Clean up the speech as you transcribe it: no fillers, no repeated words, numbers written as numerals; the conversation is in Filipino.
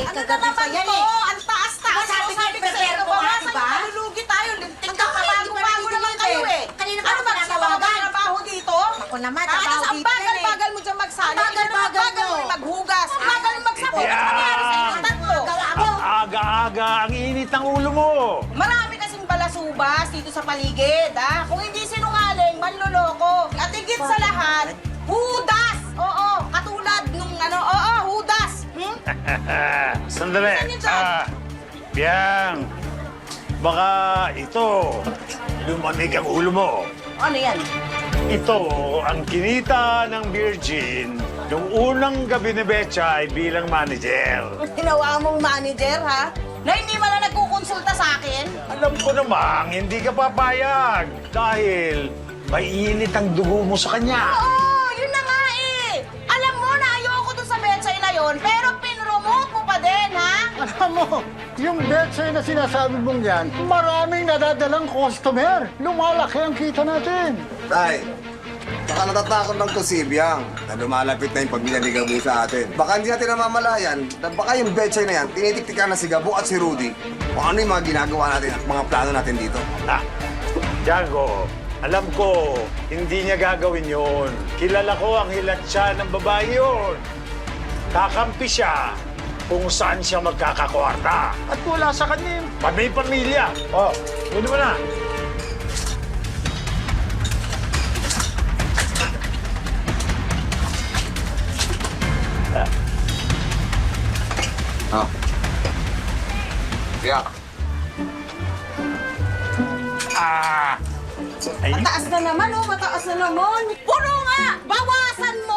Ano na kagabi pa naman yan to? eh. Ang taas-taas. Sabi ko, Sabi ko sa prepare inyo, ko nga, bawasan diba? yung malulugi tayo. Lintik Ang ka kakaiba, bago-bago hindi naman naman kayo eh. eh. Kanina pa Ano ako ba gusto mo pinatawagan. trabaho dito? Ako naman, Tapos trabaho ang dito yan eh. bagal-bagal mo dyan magsali. Ang bagal-bagal Ang bagal mo mo. maghugas. Ang bagal mo magsabi. Ano Yeah. nangyari sa inyo tatlo? Gawa mo. Aga-aga, ang init ng ulo mo. Marami kasing balasubas dito sa paligid, ha? Kung hindi sinungaling, manloloko. At higit sa lahat, hudas! Oo, katulad nung hudas. Hmm? Sandali. Saan yun dyan? Biyang, baka ito, lumamig ang ulo mo. Ano yan? Ito ang kinita ng Virgin nung unang gabi ni Betchay bilang manager. Ginawa mong manager, ha? Na hindi man na nagkukonsulta sa akin? Alam ko namang hindi ka papayag dahil may init ang dugo mo sa kanya. Oo, yun na nga eh. Alam mo na ayoko dun sa Betsay na yon, pero pinromote mo pa din, ha? Alam mo, yung Betsay na sinasabi mong yan, maraming nadadalang customer. Lumalaki ang kita natin. Tay, baka natatakot lang to si Biang na lumalapit na yung pamilya ni Gabo sa atin. Baka hindi natin namamalayan na baka yung Betchay na yan, tinitiktikan na si Gabo at si Rudy kung ano yung mga ginagawa natin at mga plano natin dito. Tiago, alam ko, hindi niya gagawin yun. Kilala ko ang hilat siya ng babae yun. Kakampi siya kung saan siya magkakakwarta. At wala sa kanya yung pamilya. Oh, pwede mo na. Ah. Biang. Ay, Mataas na naman, oh, mataas na naman. Puro nga! Bawasan mo!